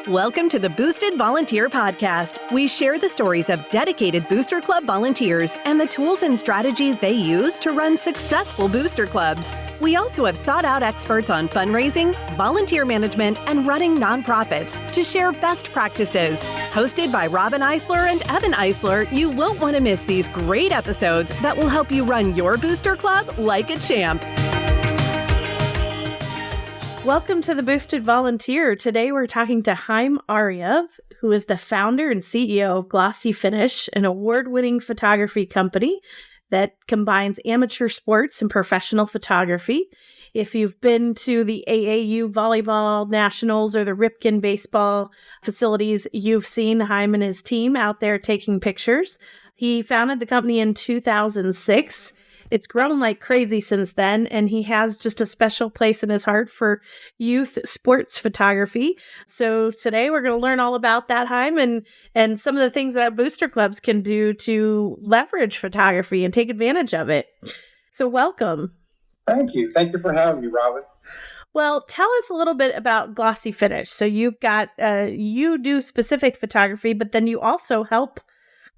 Welcome to the Boosted Volunteer Podcast. We share the stories of dedicated Booster Club volunteers and the tools and strategies they use to run successful booster clubs. We also have sought-out experts on fundraising, volunteer management, and running nonprofits to share best practices. Hosted by Robin Eisler and Evan Eisler, you won't want to miss these great episodes that will help you run your booster club like a champ. Welcome to the Boosted Volunteer. Today we're talking to Haim, who is the founder and CEO of Glossy Finish, an award-winning photography company that combines amateur sports and professional photography. If you've been to the AAU volleyball nationals or the Ripken baseball facilities, you've seen Haim and his team out there taking pictures. He founded the company in 2006. It's grown like crazy since then, and he has just a special place in his heart for youth sports photography. So today we're going to learn all about that, Haim, and some of the things that booster clubs can do to leverage photography and take advantage of it. So welcome. Thank you. Thank you for having me, Robin. Well, tell us a little bit about Glossy Finish. So you've got, you do specific photography, but then you also help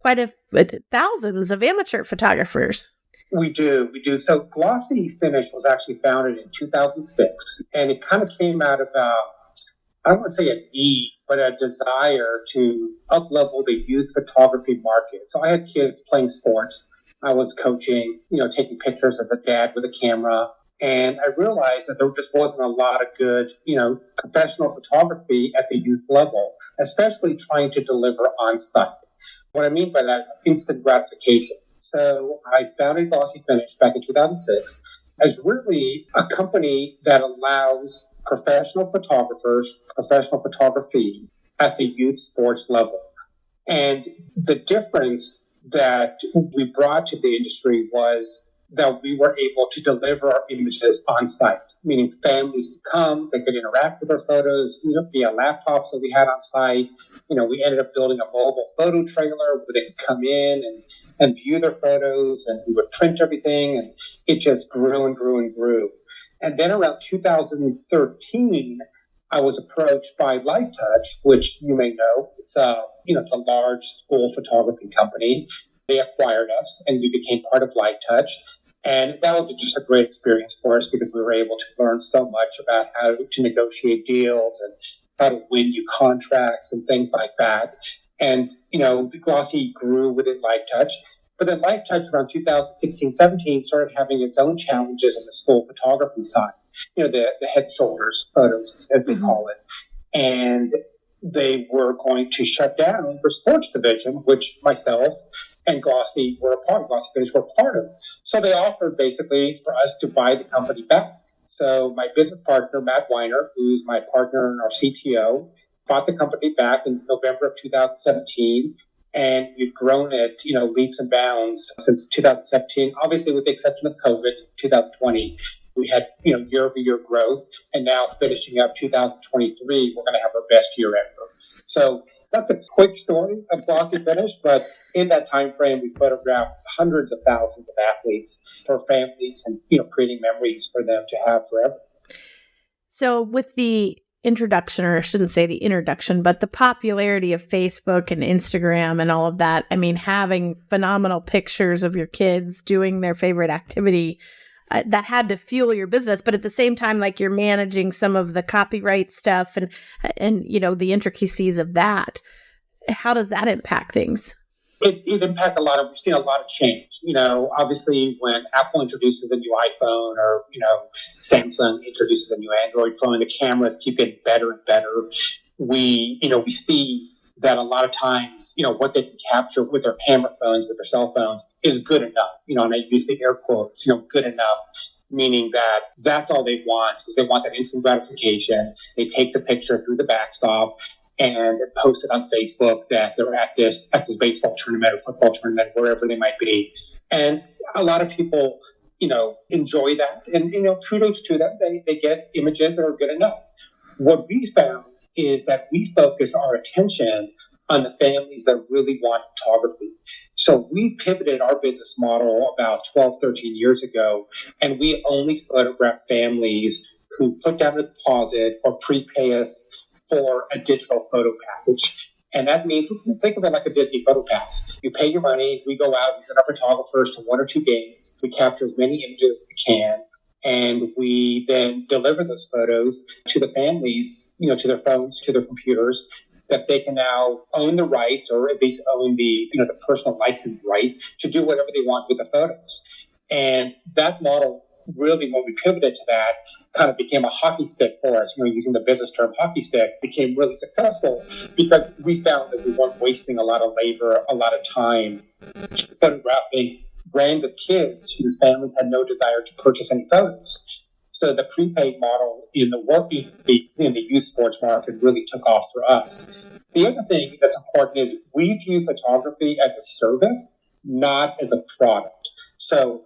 thousands of amateur photographers. We do. So Glossy Finish was actually founded in 2006, and it kind of came out of, I don't want to say a need, but a desire to up-level the youth photography market. So I had kids playing sports. I was coaching, taking pictures as a dad with a camera. And I realized that there just wasn't a lot of good, professional photography at the youth level, especially trying to deliver on-site. What I mean by that is instant gratification. So I founded Glossy Finish back in 2006 as really a company that allows professional photographers, professional photography at the youth sports level. And the difference that we brought to the industry was that we were able to deliver our images on site, meaning families could come, they could interact with our photos via laptops that we had on site. We ended up building a mobile photo trailer where they could come in and view their photos, and we would print everything, and it just grew and grew and grew. And then around 2013, I was approached by LifeTouch, which you may know. It's a large school photography company. They acquired us, and we became part of LifeTouch. And that was just a great experience for us because we were able to learn so much about how to negotiate deals and how to win new contracts and things like that. And, the Glossy grew within LifeTouch. But then LifeTouch around 2016-17 started having its own challenges in the school photography side, the head shoulders photos, as they call it. And they were going to shut down the sports division, which myself and Glossy were a part of, Glossy Finish were a part of. So they offered basically for us to buy the company back. So my business partner, Matt Weiner, who's my partner and our CTO, bought the company back in November of 2017. And we've grown it, leaps and bounds since 2017, obviously with the exception of COVID, 2020. We had, year-over-year growth, and now finishing up 2023, we're going to have our best year ever. So that's a quick story of Glossy Finish, but in that time frame, we photographed hundreds of thousands of athletes for families and, creating memories for them to have forever. So with the introduction, or I shouldn't say the introduction, but the popularity of Facebook and Instagram and all of that, having phenomenal pictures of your kids doing their favorite activity, that had to fuel your business. But at the same time, like, you're managing some of the copyright stuff and the intricacies of that. How does that impact things? It impacted a lot of, we've seen a lot of change. Obviously when Apple introduces a new iPhone or, Samsung introduces a new Android phone, the cameras keep getting better and better. We see that a lot of times, what they can capture with their camera phones, with their cell phones is good enough. And I use the air quotes, good enough, meaning that that's all they want, is they want that instant gratification. They take the picture through the backstop and post it on Facebook that they're at this baseball tournament or football tournament, wherever they might be. And a lot of people, enjoy that. And, kudos to them. They get images that are good enough. What we found is that we focus our attention on the families that really want photography. So we pivoted our business model about 12, 13 years ago, and we only photograph families who put down a deposit or prepay us for a digital photo package. And that means, think of it like a Disney photo pass. You pay your money, we go out, we send our photographers to 1 or 2 games, we capture as many images as we can, and we then deliver those photos to the families, to their phones, to their computers, that they can now own the rights, or at least own the personal license right to do whatever they want with the photos. And that model really, when we pivoted to that, kind of became a hockey stick for us. Using the business term hockey stick, became really successful because we found that we weren't wasting a lot of labor, a lot of time photographing random kids whose families had no desire to purchase any photos. So the prepaid model in the youth sports market really took off for us. The other thing that's important is we view photography as a service, not as a product. So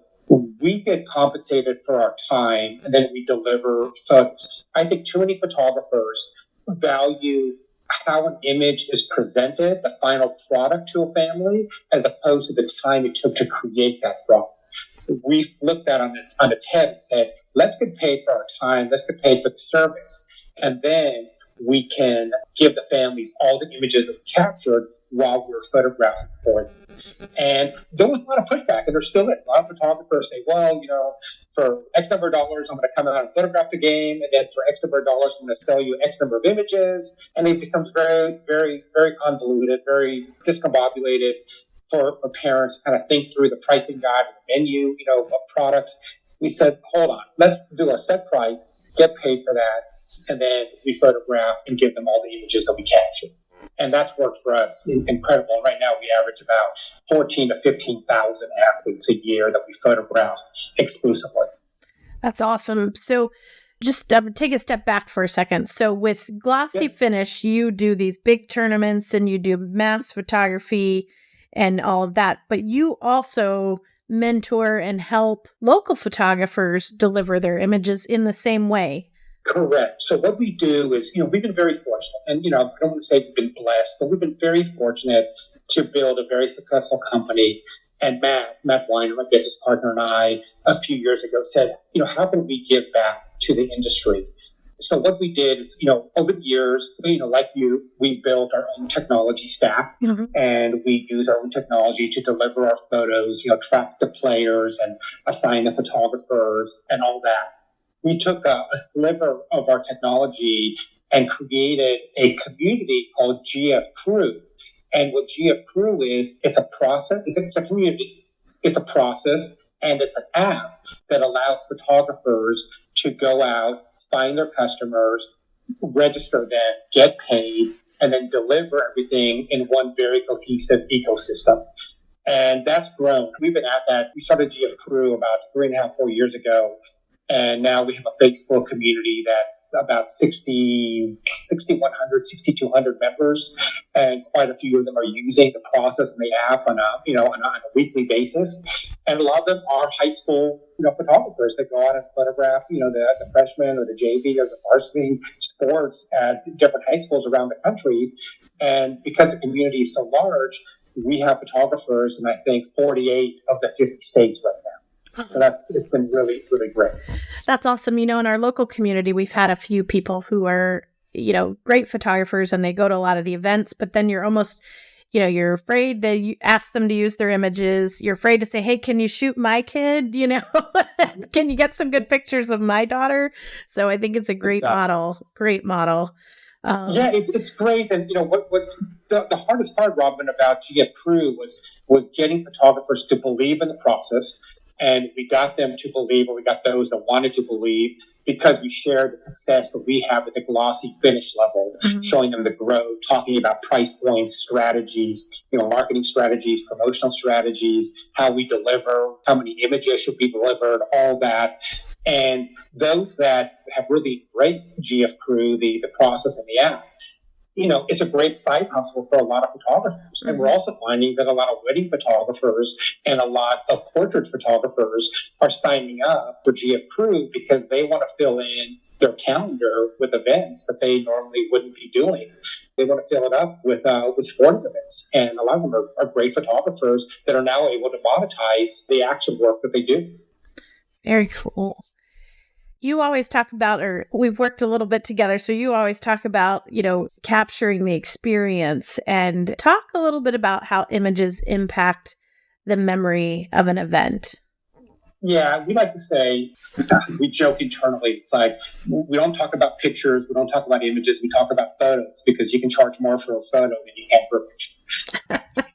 we get compensated for our time, and then we deliver photos. I think too many photographers value how an image is presented, the final product to a family, as opposed to the time it took to create that product. We flipped that on its head and said, let's get paid for our time, let's get paid for the service, and then we can give the families all the images that we captured while we're photographing for them. And there was a lot of pushback, and there still is. A lot of photographers say, well, for X number of dollars, I'm going to come out and photograph the game, and then for X number of dollars, I'm going to sell you X number of images. And it becomes very, very, very convoluted, very discombobulated for parents to kind of think through the pricing guide, the menu, of products. We said, hold on, let's do a set price, get paid for that, and then we photograph and give them all the images that we captured. And that's worked for us incredible. Right now, we average about 14 to 15,000 athletes a year that we photograph exclusively. That's awesome. So just take a step back for a second. So with Glossy Finish, you do these big tournaments and you do mass photography and all of that. But you also mentor and help local photographers deliver their images in the same way. Correct. So what we do is, we've been very fortunate, and, I don't want to say we've been blessed, but we've been very fortunate to build a very successful company. And Matt Weiner, my business partner, and I, a few years ago said, how can we give back to the industry? So what we did is, over the years, like you, we built our own technology stack, and we use our own technology to deliver our photos, track the players and assign the photographers and all that. We took a sliver of our technology and created a community called GF Crew. And what GF Crew is, it's a process, it's a community, it's a process, and it's an app that allows photographers to go out, find their customers, register them, get paid, and then deliver everything in one very cohesive ecosystem. And that's grown. We've been at that. We started GF Crew about 3.5, 4 years ago. And now we have a Facebook community that's about 6,100, 6,200 members, and quite a few of them are using the process and the app on a weekly basis. And a lot of them are high school, photographers that go out and photograph, the freshman or the JV or the varsity sports at different high schools around the country. And because the community is so large, we have photographers in, I think, 48 of the 50 states right now. So it's been really, really great. That's awesome. In our local community, we've had a few people who are, great photographers, and they go to a lot of the events, but then you're almost, you're afraid that you ask them to use their images. You're afraid to say, hey, can you shoot my kid? Can you get some good pictures of my daughter? So I think it's a great model. It's great. And, what the hardest part, Robin, about GF Crew was getting photographers to believe in the process. And we got them to believe, or we got those that wanted to believe, because we shared the success that we have at the Glossy Finish level, showing them the growth, talking about price points, strategies, marketing strategies, promotional strategies, how we deliver, how many images should be delivered, all that. And those that have really embraced GF Crew, the process and the app, it's a great side hustle for a lot of photographers. And we're also finding that a lot of wedding photographers and a lot of portrait photographers are signing up for GF Crew because they want to fill in their calendar with events that they normally wouldn't be doing. They want to fill it up with sporting events. And a lot of them are great photographers that are now able to monetize the action work that they do. Very cool. You always talk about, or we've worked a little bit together, so you always talk about, capturing the experience, and talk a little bit about how images impact the memory of an event. Yeah, we like to say, we joke internally, it's like, we don't talk about pictures, we don't talk about images, we talk about photos, because you can charge more for a photo than you can for a picture.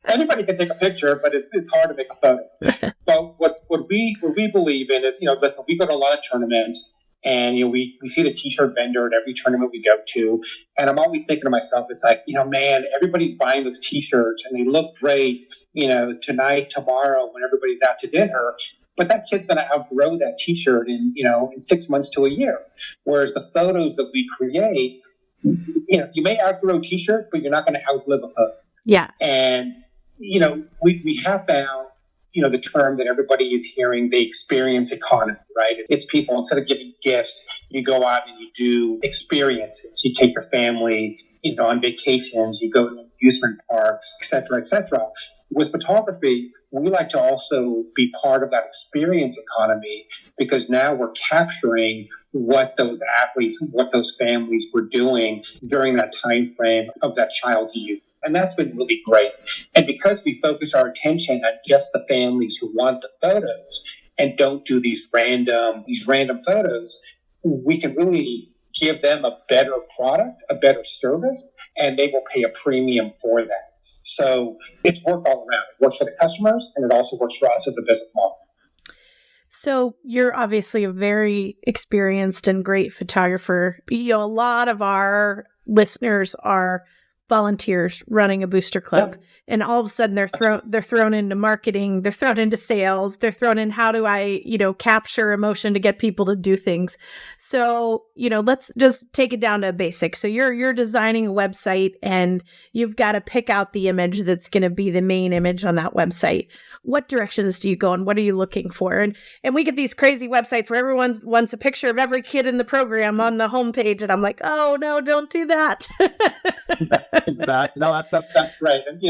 Anybody can take a picture, but it's hard to make a photo. But what we believe in is, listen, we go to a lot of tournaments, and we see the t-shirt vendor at every tournament we go to, and I'm always thinking to myself, it's like, man, everybody's buying those t-shirts and they look great, tonight, tomorrow, when everybody's out to dinner. But that kid's going to outgrow that t-shirt in 6 months to a year. Whereas the photos that we create, you may outgrow a t-shirt, but you're not going to outlive a photo. Yeah. And, we have found, the term that everybody is hearing, the experience economy, right? It's people, instead of giving gifts, you go out and you do experiences. You take your family, on vacations, you go to amusement parks, et cetera, et cetera. With photography, we like to also be part of that experience economy, because now we're capturing what those athletes, what those families were doing during that time frame of that child's youth. And that's been really great. And because we focus our attention on just the families who want the photos and don't do these random photos, we can really give them a better product, a better service, and they will pay a premium for that. So it's worked all around. It works for the customers, and it also works for us as a business model. So you're obviously a very experienced and great photographer. A lot of our listeners are volunteers running a booster club. Yep. And all of a sudden they're thrown into marketing, they're thrown into sales, they're thrown in how do I, capture emotion to get people to do things. So, let's just take it down to basics. So you're designing a website and you've got to pick out the image that's going to be the main image on that website. What directions do you go and what are you looking for? And we get these crazy websites where everyone wants a picture of every kid in the program on the homepage. And I'm like, oh no, don't do that. Exactly. No, that's great. And,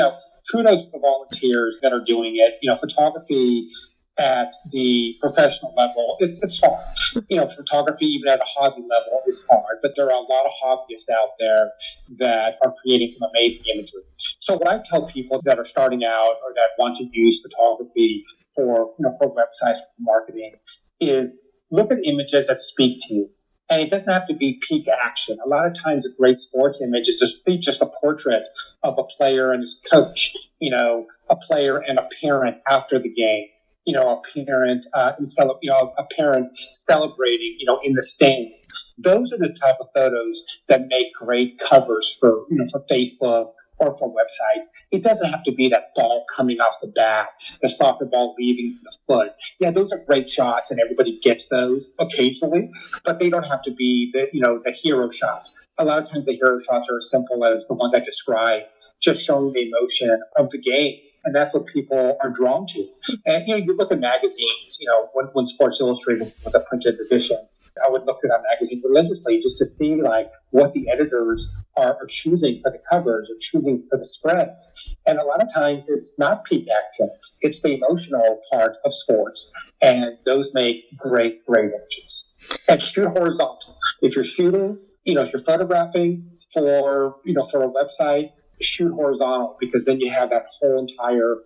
kudos to the volunteers that are doing it. Photography at the professional level, it's hard. Photography even at a hobby level is hard, but there are a lot of hobbyists out there that are creating some amazing imagery. So what I tell people that are starting out or that want to use photography for websites, for marketing, is look at images that speak to you. And it doesn't have to be peak action. A lot of times a great sports image is just a portrait of a player and his coach, a player and a parent after the game, a parent a parent celebrating, in the stands. Those are the type of photos that make great covers for Facebook or for websites. It doesn't have to be that ball coming off the bat, the soccer ball leaving the foot. Yeah, those are great shots and everybody gets those occasionally, but they don't have to be the hero shots. A lot of times the hero shots are as simple as the ones I described, just showing the emotion of the game. And that's what people are drawn to. And, you look at magazines, when Sports Illustrated was a printed edition, I would look at that magazine religiously just to see what the editors are choosing for the covers or choosing for the spreads. And a lot of times it's not peak action. It's the emotional part of sports. And those make great images. And shoot horizontal. If you're shooting, if you're photographing for a website, shoot horizontal, because then you have that whole entire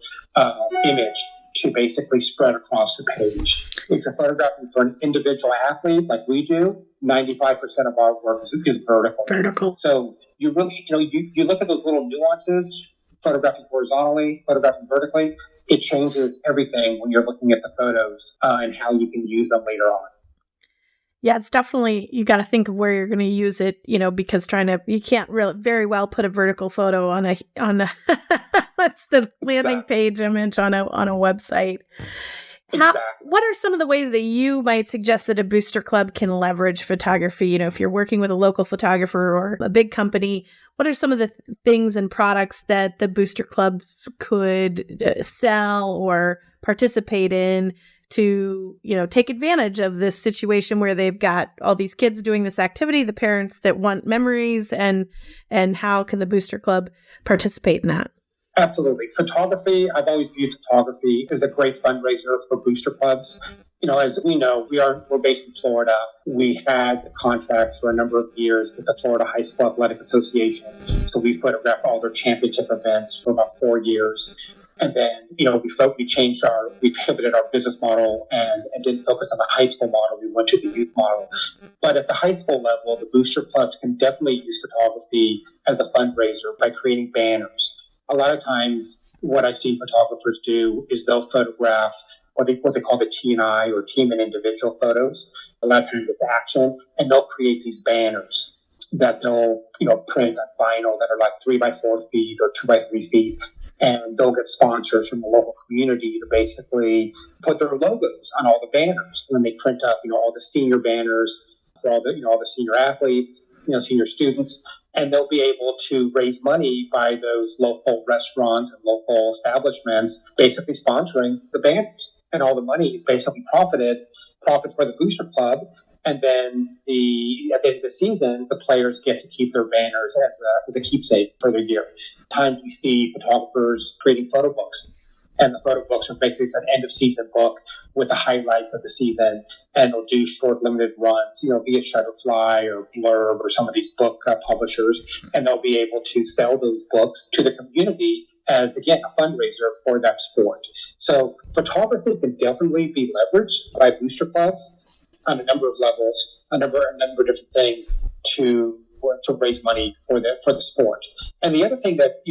image to basically spread across the page. If you're photographing for an individual athlete like we do, 95% of our work is vertical. Vertical. So you really, you look at those little nuances, photographing horizontally, photographing vertically, it changes everything when you're looking at the photos and how you can use them later on. Yeah, it's definitely, you got to think of where you're going to use it, because you can't really very well put a vertical photo on that's the landing page image on a website. Exactly. What are some of the ways that you might suggest that a booster club can leverage photography? If you're working with a local photographer or a big company, what are some of the things and products that the booster club could sell or participate in to, take advantage of this situation where they've got all these kids doing this activity, the parents that want memories, and how can the booster club participate in that? Absolutely. Photography, I've always viewed photography as a great fundraiser for booster clubs. As we know, we're based in Florida. We had the contract for a number of years with the Florida High School Athletic Association. So we photographed all their championship events for about 4 years. And then, we pivoted our business model and didn't focus on the high school model. We went to the youth model. But at the high school level, the booster clubs can definitely use photography as a fundraiser by creating banners. A lot of times, what I've seen photographers do is they'll photograph what they call the T&I or team and individual photos. A lot of times it's action, and they'll create these banners that they'll, print on vinyl that are like 3x4 feet or 2x3 feet. And they'll get sponsors from the local community to basically put their logos on all the banners. And then they print up, all the senior banners for all the senior athletes, senior students. And they'll be able to raise money by those local restaurants and local establishments basically sponsoring the banners. And all the money is basically profit for the booster club. And then at the end of the season, the players get to keep their banners as a keepsake for their year. Times we see photographers creating photo books. And the photo books are basically it's an end of season book with the highlights of the season. And they'll do short limited runs, via Shutterfly or Blurb or some of these book publishers. And they'll be able to sell those books to the community as, again, a fundraiser for that sport. So photography can definitely be leveraged by booster clubs on a number of levels, a number of different things to raise money for the sport. And the other thing that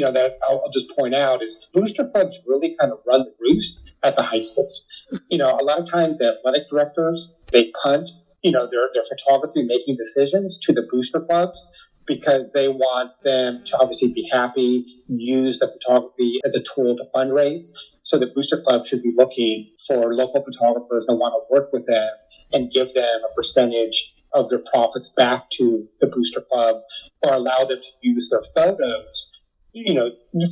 I'll just point out is booster clubs really kind of run the roost at the high schools. A lot of times the athletic directors, they punt their photography making decisions to the booster clubs because they want them to obviously be happy, use the photography as a tool to fundraise. So the booster club should be looking for local photographers that want to work with them and give them a percentage of their profits back to the booster club or allow them to use their photos,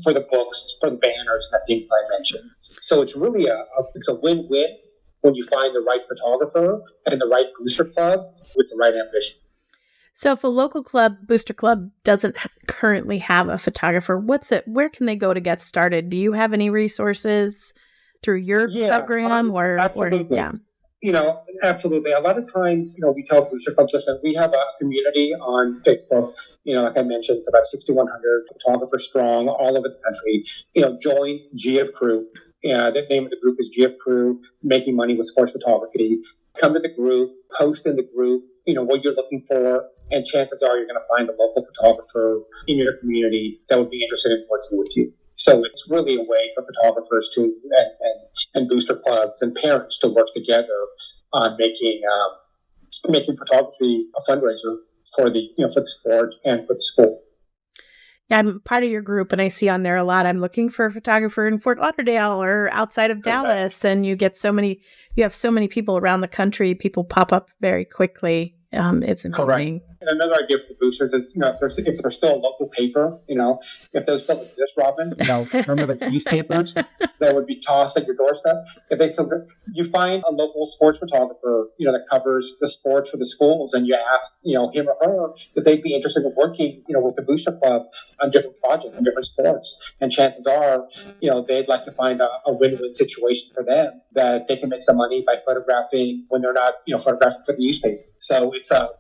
for the books, for the banners, and the things that I mentioned. So it's really it's a win-win when you find the right photographer and the right booster club with the right ambition. So if a local booster club doesn't currently have a photographer, where can they go to get started? Do you have any resources through your program absolutely. Absolutely. A lot of times, we tell booster clubs, listen, we have a community on Facebook. Like I mentioned, it's about 6,100 photographers strong all over the country. Join GF Crew. The name of the group is GF Crew, Making Money with Sports Photography. Come to the group, post in the group, what you're looking for, and chances are you're going to find a local photographer in your community that would be interested in working with you. So it's really a way for photographers and booster clubs and parents to work together on making photography a fundraiser for the sport and for the school. Yeah, I'm part of your group, and I see on there a lot. I'm looking for a photographer in Fort Lauderdale or outside of Dallas, and you have so many people around the country. People pop up very quickly. It's amazing. Correct. And another idea for the boosters is, if there's still a local paper, if those still exist, Robin, remember the newspapers that would be tossed at your doorstep? If they still, you find a local sports photographer, that covers the sports for the schools, and you ask, him or her if they'd be interested in working, with the booster club on different projects and different sports. And chances are, they'd like to find a win-win situation for them that they can make some money by photographing when they're not, photographing for the newspaper. So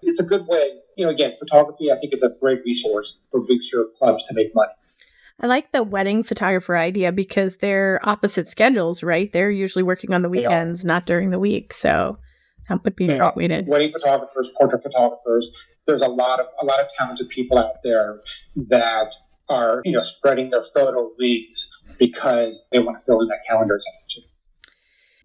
it's a good way. Again, photography, I think, is a great resource for booster clubs to make money. I like the wedding photographer idea because they're opposite schedules, right? They're usually working on the weekends, not during the week. So that would be a great way to... Wedding photographers, portrait photographers, there's a lot of talented people out there that are, spreading their photo wings because they want to fill in that calendar, as I mentioned.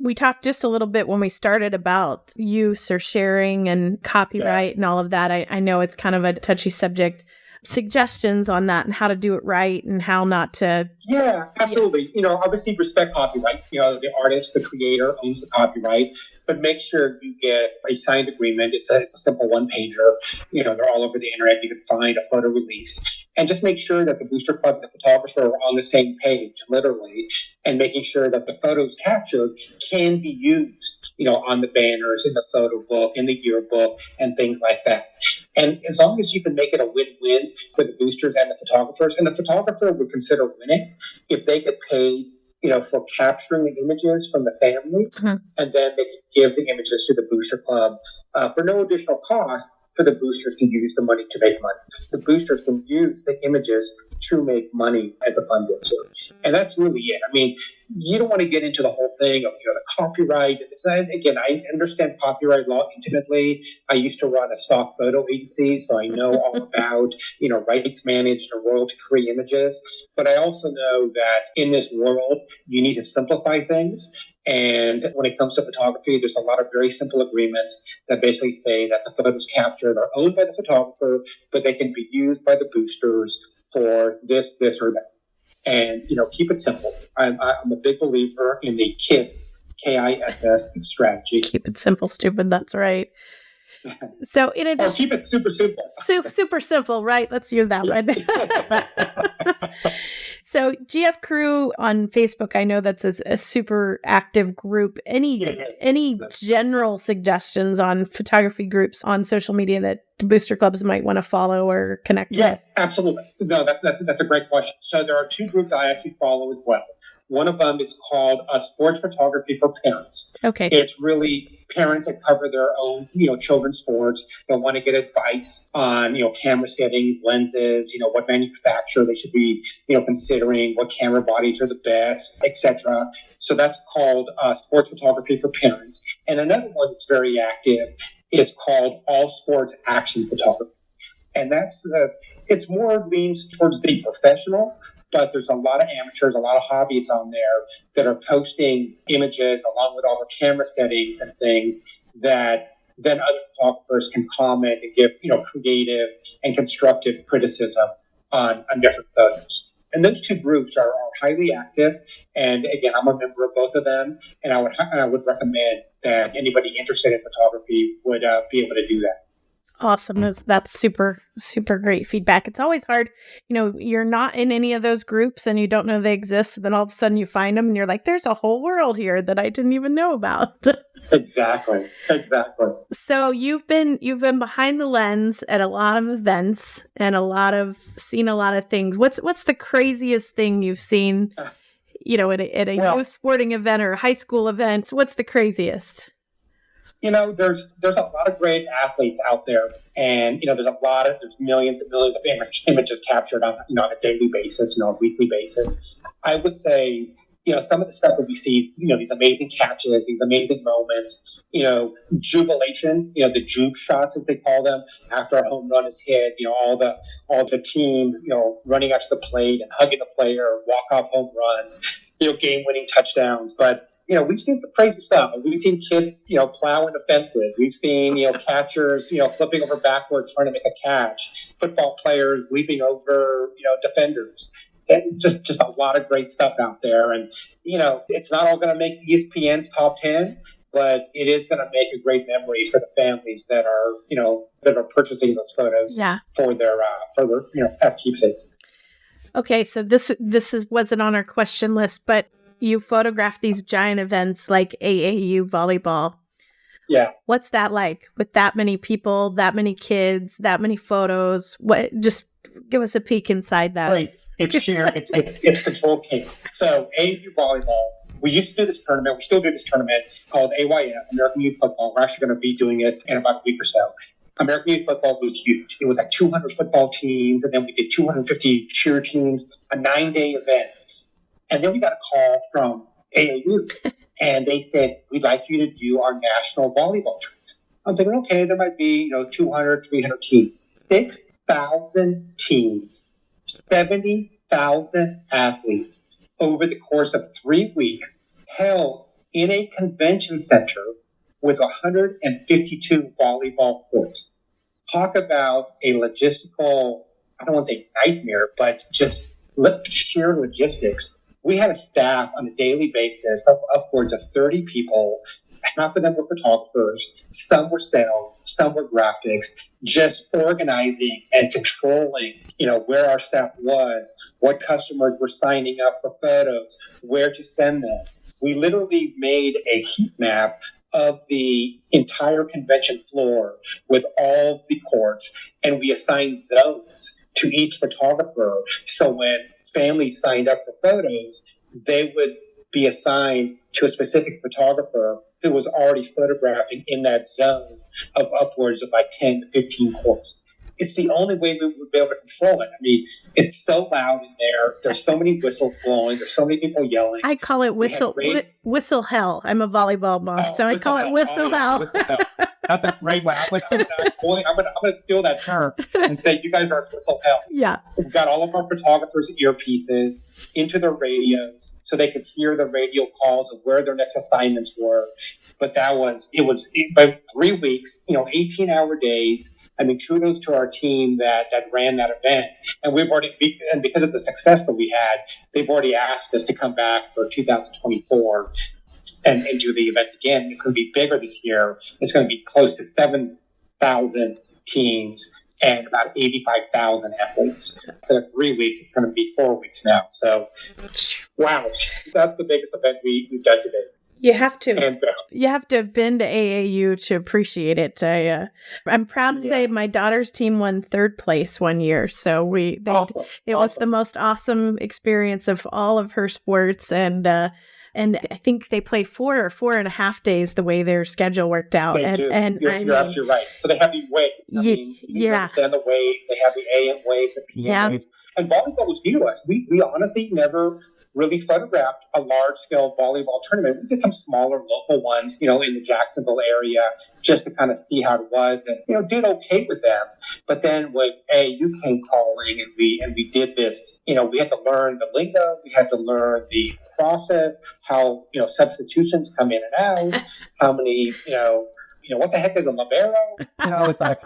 We talked just a little bit when we started about use or sharing and copyright and all of that. I know it's kind of a touchy subject. Suggestions on that and how to do it right and how not to... Yeah, absolutely. Obviously respect copyright. The artist, the creator owns the copyright, but make sure you get a signed agreement. It's a simple one-pager. They're all over the internet. You can find a photo release. And just make sure that the booster club and the photographer are on the same page, literally, and making sure that the photos captured can be used, on the banners, in the photo book, in the yearbook, and things like that. And as long as you can make it a win-win for the boosters and the photographers, and the photographer would consider winning if they get paid for capturing the images from the families, and then they can give the images to the booster club for no additional cost. For the boosters can use the money to make money. The boosters can use the images to make money as a fundraiser. And that's really it. I mean, you don't want to get into the whole thing of the copyright. Again, I understand copyright law intimately. I used to run a stock photo agency, so I know all about rights managed and royalty-free images. But I also know that in this world, you need to simplify things. And when it comes to photography, there's a lot of very simple agreements that basically say that the photos captured are owned by the photographer, but they can be used by the boosters for this, or that. And, keep it simple. I'm a big believer in the KISS, KISS strategy. Keep it simple, stupid. That's right. So in addition, or keep it super simple. Super simple, right? Let's use that one. So GF Crew on Facebook, I know that's a super active group. Any general suggestions on photography groups on social media that booster clubs might want to follow or connect with? Yeah, absolutely. No, that's a great question. So there are two groups that I actually follow as well. One of them is called Sports Photography for Parents. Okay. It's really parents that cover their own, children's sports. They want to get advice on, camera settings, lenses, what manufacturer they should be, considering, what camera bodies are the best, etc. So that's called Sports Photography for Parents. And another one that's very active is called All Sports Action Photography. And that's it's more leans towards the professional. But there's a lot of amateurs, a lot of hobbyists on there that are posting images along with all their camera settings and things that then other photographers can comment and give, creative and constructive criticism on different photos. And those two groups are highly active. And again, I'm a member of both of them. And I would recommend that anybody interested in photography would be able to do that. Awesome. That's super, super great feedback. It's always hard. You're not in any of those groups and you don't know they exist. And then all of a sudden you find them and you're like, there's a whole world here that I didn't even know about. Exactly. So you've been behind the lens at a lot of events and seen a lot of things. What's the craziest thing you've seen, at a youth sporting event or a high school event? What's the craziest? There's a lot of great athletes out there, and there's millions and millions of images captured on a daily basis, a weekly basis. I would say, some of the stuff that we see, these amazing catches, these amazing moments, jubilation, the jube shots as they call them after a home run is hit, all the team, running out to the plate and hugging the player, walk off home runs, game winning touchdowns, but. We've seen some crazy stuff. We've seen kids, plow into fences. We've seen, catchers, flipping over backwards trying to make a catch. Football players leaping over, defenders. And just a lot of great stuff out there. And, it's not all going to make ESPN's top 10, but it is going to make a great memory for the families that are purchasing those photos for their as keepsakes. Okay, so this wasn't on our question list, but you photograph these giant events like AAU volleyball. Yeah. What's that like with that many people, that many kids, that many photos? Just give us a peek inside that. Right. It's controlled chaos. So AAU volleyball, we used to do this tournament. We still do this tournament called AYF, American Youth Football. We're actually going to be doing it in about a week or so. American Youth Football was huge. It was like 200 football teams, and then we did 250 cheer teams, a 9-day event. And then we got a call from AAU, and they said, we'd like you to do our national volleyball tournament. I'm thinking, okay, there might be, 200, 300 teams. 6,000 teams, 70,000 athletes over the course of 3 weeks held in a convention center with 152 volleyball courts. Talk about a logistical, I don't want to say nightmare, but just sheer logistics. We had a staff on a daily basis of upwards of 30 people. Half of them were photographers. Some were sales. Some were graphics. Just organizing and controlling, where our staff was, what customers were signing up for photos, where to send them. We literally made a heat map of the entire convention floor with all the courts, and we assigned zones to each photographer. So when families signed up for photos, they would be assigned to a specific photographer who was already photographing in that zone of upwards of like 10 to 15 courts. It's the only way we would be able to control it. I mean, it's so loud in there. There's so many whistles blowing. There's so many people yelling. I call it whistle hell. I'm a volleyball mom, so I call it whistle hell. Whistle hell. That's a great one. I'm gonna steal that term and say you guys are whistle hell. Yeah. We've got all of our photographers' earpieces into their radios so they could hear the radio calls of where their next assignments were. But by 3 weeks, 18-hour days. I mean, kudos to our team that ran that event. And because of the success that we had, they've already asked us to come back for 2024 and do the event again. It's going to be bigger this year. It's going to be close to 7,000 teams and about 85,000 athletes. Instead of 3 weeks, it's going to be 4 weeks now. So, wow, that's the biggest event we've done today. You have to. You have to have been to AAU to appreciate it. I'm proud to say my daughter's team won 3rd place one year. So it was the most awesome experience of all of her sports, and I think they played 4 or 4.5 days the way their schedule worked out. They do. You're absolutely right. So they have the wave. You understand the wave. They have the AM wave, the PM waves. And volleyball was new to us. We honestly never really photographed a large-scale volleyball tournament. We did some smaller local ones, in the Jacksonville area, just to kind of see how it was, and did okay with them. But then when AAU came calling, and we did this, we had to learn the lingo, we had to learn the process, how substitutions come in and out, how many what the heck is a libero? It's like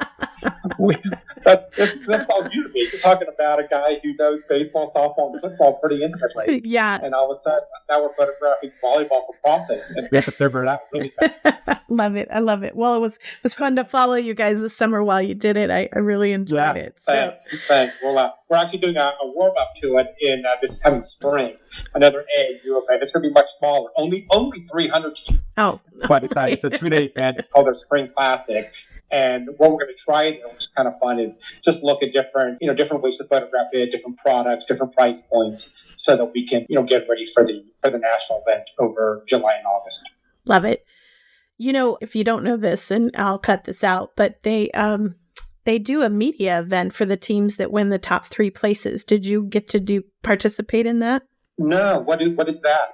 this all new to me. You're talking about a guy who knows baseball, softball, and football pretty intimately. Yeah. And all of a sudden, now we're photographing volleyball for profit, and we have to figure it out really fast. Love it. I love it. Well, it was fun to follow you guys this summer while you did it. I really enjoyed it. So. Thanks. Well, we're actually doing a warm up to it in this coming spring. Another AAU event. It's going to be much smaller. Only 300 teams. Oh, but it's a 2-day event. It's called their Spring Classic. And what we're going to try, which is kind of fun, is just look at different ways to photograph it, different products, different price points, so that we can, get ready for the national event over July and August. Love it. If you don't know this, and I'll cut this out, but they do a media event for the teams that win the top 3 places. Did you get to participate in that? No, what is that?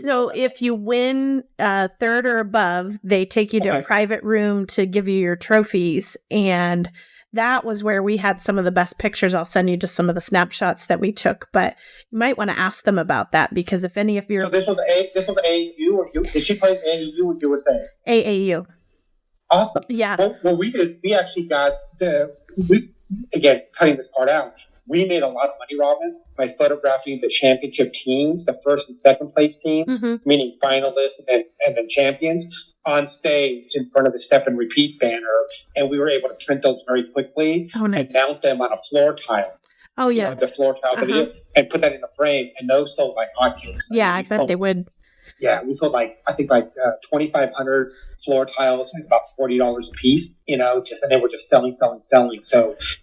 So if you win 3rd or above, they take you to a private room to give you your trophies. And that was where we had some of the best pictures. I'll send you just some of the snapshots that we took, but you might want to ask them about that, because if any of your... So this was AAU, or did she play AAU or USA? AAU. Awesome. Yeah. Well, we actually got again, cutting this part out, we made a lot of money, Robin, by photographing the championship teams, the 1st and 2nd place teams, meaning finalists and then champions, on stage in front of the step and repeat banner. And we were able to print those very quickly and mount them on a floor tile. Oh, yeah. The floor tile and put that in a frame. And those sold like hotcakes. Yeah, I bet they would. Yeah, we sold 2,500 floor tiles, like about $40 a piece, and they were just selling. So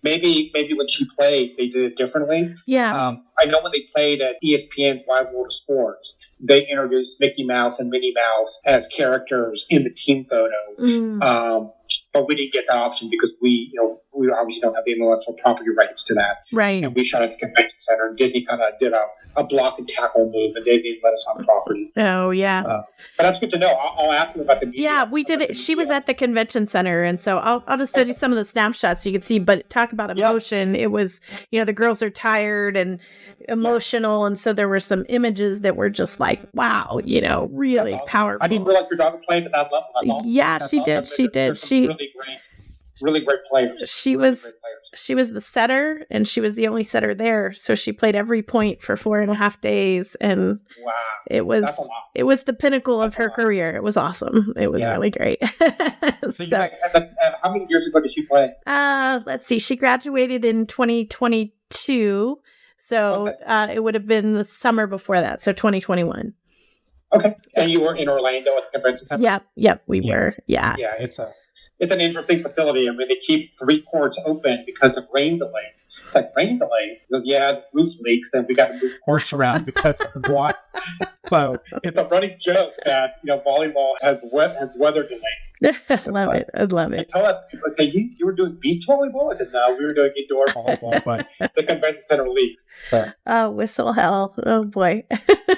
maybe when she played, they did it differently. Yeah. I know when they played at ESPN's Wide World of Sports, they introduced Mickey Mouse and Minnie Mouse as characters in the team photo. But we didn't get that option because we obviously don't have the intellectual property rights to that. Right. And we shot at the convention center, and Disney kind of did a block and tackle move, and they didn't let us on property. Oh, yeah. But that's good to know. I'll ask them about the media. Yeah, we did it. She was at the convention center, and so I'll just send you some of the snapshots so you can see. But talk about emotion. It was, the girls are tired and emotional, and so there were some images that were just like, wow, really awesome. powerful. I didn't realize your daughter played at that level. Yeah, she did. She did. She really great players. She was the setter, and she was the only setter there. So she played every point for 4.5 days, and wow, it was the pinnacle of her career. It was awesome. It was really great. So how many years ago did she play? Let's see. She graduated in 2022, so it would have been the summer before that, so 2021. Okay, and you were in Orlando at the convention center? Yep, we were. Yeah, yeah. It's it's an interesting facility. I mean, they keep 3 courts open because of rain delays. It's like rain delays because the roof leaks and we got to move courts around because of water. So it's a running joke that volleyball has weather delays. I love it. I love I it. told people, I say, you were doing beach volleyball? I said, no, we were doing indoor volleyball, but the convention center leaks. So. Oh, whistle hell. Oh, boy.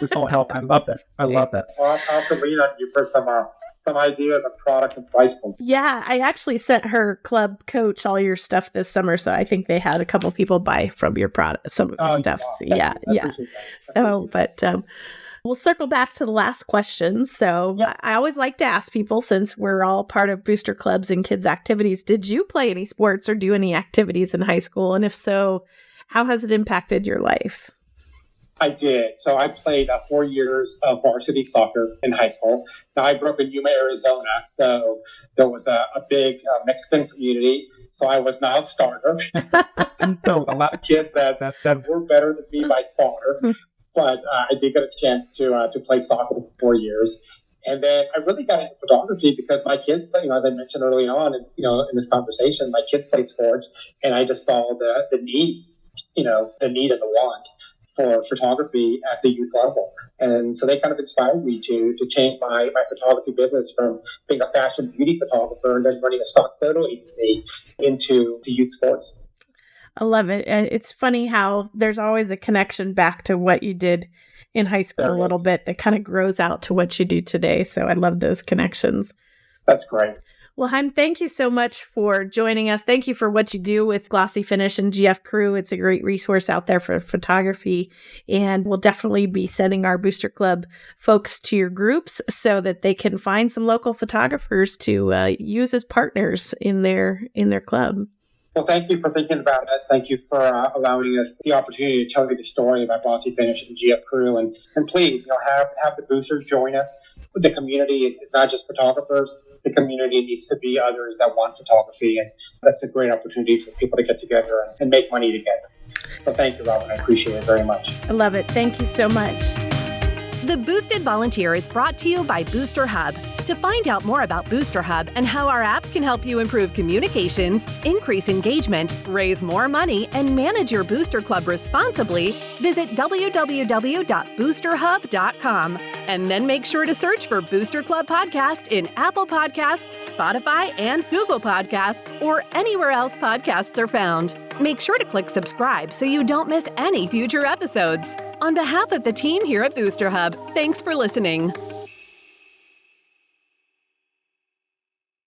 Whistle hell. I love that. I love that. Well, I'll have to lean on you for some ideas on products and price points. Yeah, I actually sent her club coach all your stuff this summer, so I think they had a couple people buy from your product, some of your stuff. Yeah. So, but we'll circle back to the last question. So I always like to ask people, since we're all part of booster clubs and kids' activities, did you play any sports or do any activities in high school? And if so, how has it impacted your life? I did. So I played 4 years of varsity soccer in high school. Now, I grew up in Yuma, Arizona, so there was a big Mexican community. So I was not a starter. There was a lot of kids that were better than me by far. But I did get a chance to play soccer for 4 years. And then I really got into photography because my kids, as I mentioned early on, in this conversation, my kids played sports, and I just saw the need, the need and the want for photography at the youth level. And so they kind of inspired me to change my photography business from being a fashion beauty photographer and then running a stock photo agency into youth sports. I love it. And it's funny how there's always a connection back to what you did in high school a little bit that kind of grows out to what you do today. So I love those connections. That's great. Well, Haim, thank you so much for joining us. Thank you for what you do with Glossy Finish and GF Crew. It's a great resource out there for photography. And we'll definitely be sending our Booster Club folks to your groups so that they can find some local photographers to use as partners in their club. Well, thank you for thinking about us. Thank you for allowing us the opportunity to tell you the story about Glossy Finish and GF Crew. And please, have the boosters join us. The community is not just photographers. The community needs to be others that want photography. And that's a great opportunity for people to get together and make money together. So thank you, Robin. I appreciate it very much. I love it. Thank you so much. The Boosted Volunteer is brought to you by Booster Hub. To find out more about Booster Hub and how our app can help you improve communications, increase engagement, raise more money, and manage your booster club responsibly, visit www.boosterhub.com. And then make sure to search for Booster Club Podcast in Apple Podcasts, Spotify, and Google Podcasts, or anywhere else podcasts are found. Make sure to click subscribe so you don't miss any future episodes. On behalf of the team here at Booster Hub, thanks for listening.